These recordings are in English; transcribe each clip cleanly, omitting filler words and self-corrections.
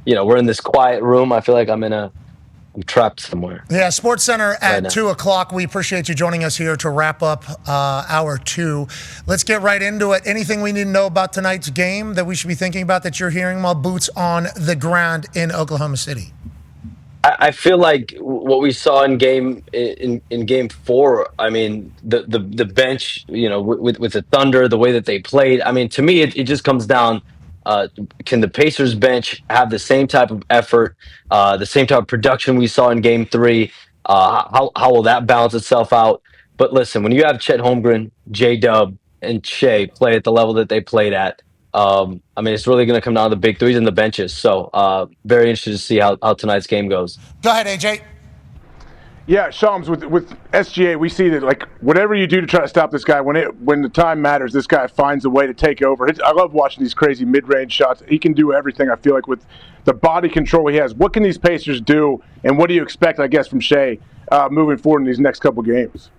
we're in this quiet room. I feel like I'm trapped somewhere. Yeah, Sports Center at Right 2 o'clock. We appreciate you joining us here to wrap up hour 2. Let's get right into it. Anything we need to know about tonight's game that we should be thinking about that you're hearing while boots on the ground in Oklahoma City? I feel like what we saw in game 4. I mean, the bench, with the Thunder, the way that they played. I mean, to me, it just comes down. Can the Pacers bench have the same type of effort, the same type of production we saw in game 3? How will that balance itself out? But listen, when you have Chet Holmgren, J Dub, and Shea play at the level that they played at, I mean, it's really going to come down to the big threes and the benches. So, very interested to see how tonight's game goes. Go ahead, AJ. Yeah, Shams, with SGA, we see that, like, whatever you do to try to stop this guy, when the time matters, this guy finds a way to take over. I love watching these crazy mid-range shots. He can do everything, I feel like, with the body control he has. What can these Pacers do, and what do you expect, I guess, from Shea moving forward in these next couple games?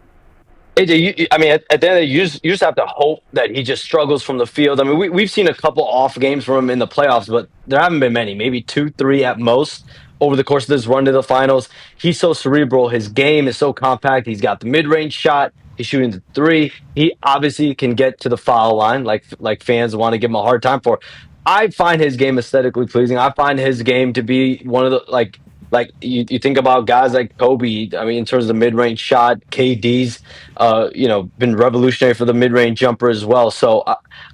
AJ, I mean, at the end of the day, you just have to hope that he just struggles from the field. I mean, we've seen a couple off games from him in the playoffs, but there haven't been many, maybe 2, 3 at most over the course of this run to the finals. He's so cerebral. His game is so compact. He's got the mid-range shot. He's shooting the 3. He obviously can get to the foul line, like fans want to give him a hard time for. I find his game aesthetically pleasing. I find his game to be one of the like you think about guys like Kobe. I mean, in terms of the mid-range shot, KD's been revolutionary for the mid-range jumper as well. So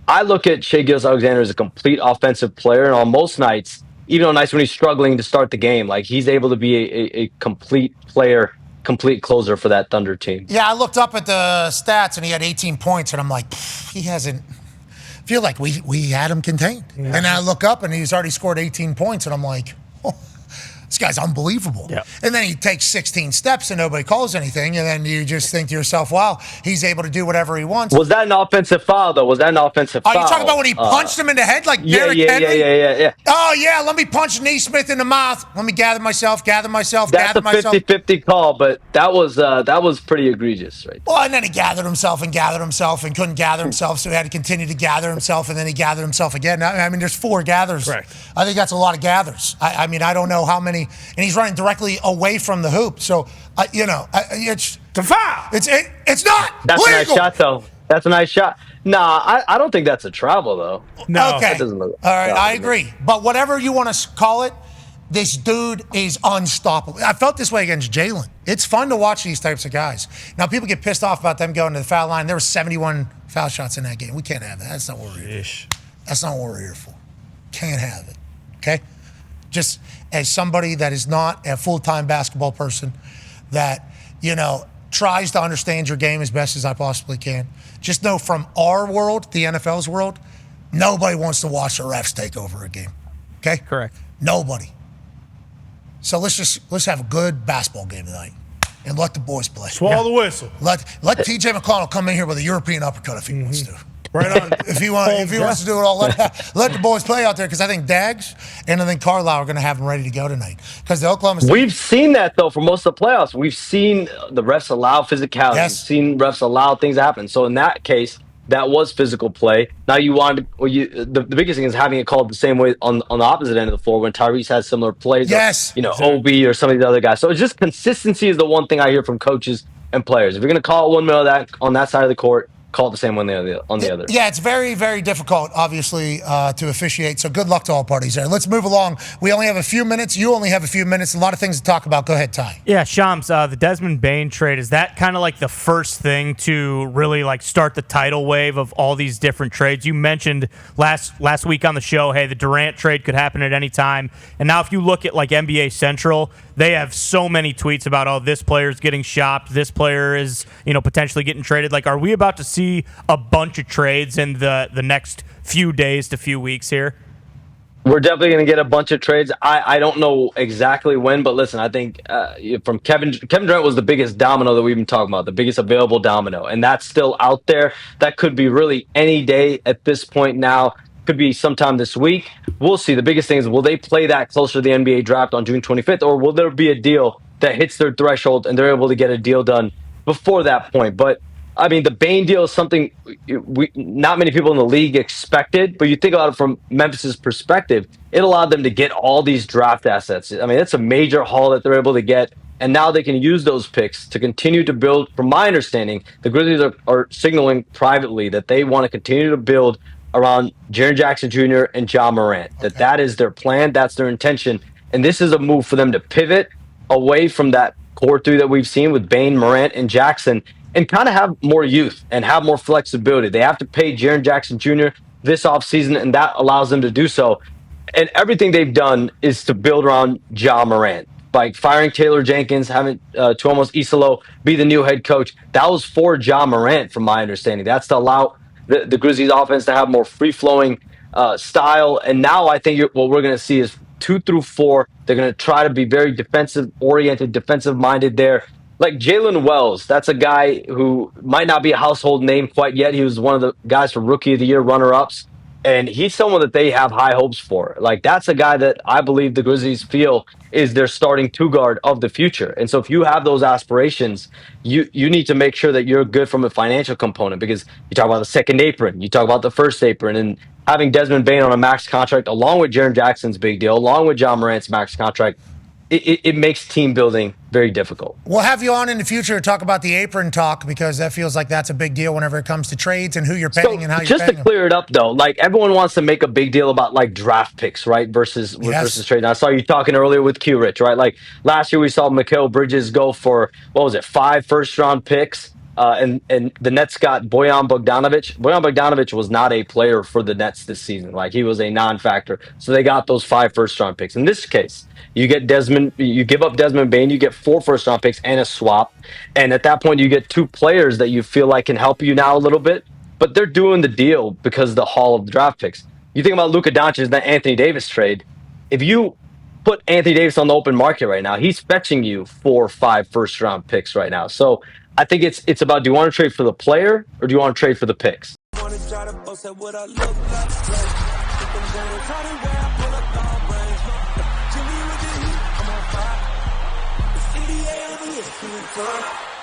I look at Shai Gilgeous-Alexander as a complete offensive player, and on most nights, even on nights when he's struggling to start the game, like, he's able to be a complete player, complete closer for that Thunder team. Yeah, I looked up at the stats and he had 18 points, and I'm like, he hasn't. Feel like we had him contained, and I look up and he's already scored 18 points, and I'm like, oh, this guy's unbelievable. Yep. And then he takes 16 steps and nobody calls anything. And then you just think to yourself, wow, he's able to do whatever he wants. Was that an offensive foul, though? Was that an offensive foul? Are you talking about when he punched him in the head like Derrick Henry? Yeah. Oh, yeah, let me punch Neesmith in the mouth. Let me gather myself. That's a 50-50 call, but that was pretty egregious, right? Well, and then he gathered himself and couldn't gather himself, so he had to continue to gather himself, and then he gathered himself again. I mean, there's 4 gathers. Correct. I think that's a lot of gathers. I mean, I don't know how many, and he's running directly away from the hoop. So, it's a foul. It's not That's legal. a nice shot, though. That's a nice shot. Nah, I don't think that's a travel, though. No. Okay. That doesn't look All right, I agree. But whatever you want to call it, this dude is unstoppable. I felt this way against Jalen. It's fun to watch these types of guys. Now, people get pissed off about them going to the foul line. There were 71 foul shots in that game. We can't have that. That's not what we're here for. That's not what we're here for. Can't have it. Okay? Just as somebody that is not a full-time basketball person that, tries to understand your game as best as I possibly can, just know from our world, the NFL's world, nobody wants to watch the refs take over a game. Okay? Correct. Nobody. So let's have a good basketball game tonight and let the boys play. Swallow the whistle. Let TJ McConnell come in here with a European uppercut if he wants to. Right on. If he wants to do it all, let the boys play out there, because I think Dags and I think Carlisle are going to have them ready to go tonight. Because the Oklahoma State. We've seen that, though, for most of the playoffs. We've seen the refs allow physicality. Yes. We've seen refs allow things to happen. So in that case, that was physical play. Now the biggest thing is having it called the same way on the opposite end of the floor when Tyrese has similar plays. Yes. Or, Obi or some of the other guys. So it's just consistency is the one thing I hear from coaches and players. If you're going to call it one way on that side of the court, call it the same one on the other. Yeah, it's very, very difficult, obviously, to officiate. So good luck to all parties there. Let's move along. We only have a few minutes. You only have a few minutes. A lot of things to talk about. Go ahead, Ty. Yeah, Shams, the Desmond Bane trade, is that kind of like the first thing to really start the tidal wave of all these different trades? You mentioned last week on the show, hey, the Durant trade could happen at any time. And now if you look at NBA Central, they have so many tweets about, this player's getting shopped, this player is, potentially getting traded. Are we about to see a bunch of trades in the next few days to few weeks here? We're definitely going to get a bunch of trades. I don't know exactly when, but listen, I think from Kevin Durant was the biggest domino that we've been talking about, the biggest available domino, and that's still out there. That could be really any day at this point now. Could be sometime this week. We'll see. The biggest thing is, will they play that closer to the NBA draft on June 25th, or will there be a deal that hits their threshold and they're able to get a deal done before that point? But I mean, the Bane deal is something not many people in the league expected, but you think about it from Memphis's perspective, it allowed them to get all these draft assets. I mean, it's a major haul that they're able to get, and now they can use those picks to continue to build. From my understanding, the Grizzlies are signaling privately that they want to continue to build around Jaren Jackson Jr. and Ja Morant. That is their plan, that's their intention, and this is a move for them to pivot away from that core three that we've seen with Bane, Morant, and Jackson, and kind of have more youth and have more flexibility. They have to pay Jaren Jackson Jr. this offseason, and that allows them to do so. And everything they've done is to build around Ja Morant. By firing Taylor Jenkins, having Tuomo Isolo be the new head coach, that was for Ja Morant, from my understanding. That's to allow the Grizzlies offense to have more free-flowing style. And now I think what we're going to see is 2 through 4. They're going to try to be very defensive-oriented, defensive-minded there. Like Jalen Wells, that's a guy who might not be a household name quite yet. He was one of the guys for Rookie of the Year runner-ups. And he's someone that they have high hopes for. Like, that's a guy that I believe the Grizzlies feel is their starting two guard of the future. And so if you have those aspirations, you need to make sure that you're good from a financial component, because you talk about the second apron, you talk about the first apron, and having Desmond Bane on a max contract, along with Jaren Jackson's big deal, along with John Morant's max contract, it makes team building very difficult. We'll have you on in the future to talk about the apron talk, because that feels like that's a big deal whenever it comes to trades and who you're paying and how you're paying. Just to clear it up, though, like, everyone wants to make a big deal about like draft picks, right? Versus trade. I saw you talking earlier with Q Rich, right? Like last year we saw Mikal Bridges go for, what was it, 5 first-round picks. And the Nets got Bojan Bogdanovic. Bojan Bogdanovic was not a player for the Nets this season. Like, he was a non-factor. So they got those 5 first-round picks. In this case, you give up Desmond Bane, you get 4 first-round picks and a swap. And at that point, you get 2 players that you feel like can help you now a little bit. But they're doing the deal because of the haul of the draft picks. You think about Luka Doncic and that Anthony Davis trade. If you put Anthony Davis on the open market right now, he's fetching you 4 or 5 first-round picks right now. So I think it's about, do you want to trade for the player or do you want to trade for the picks? I'm on fire. The city, yeah, I'm here.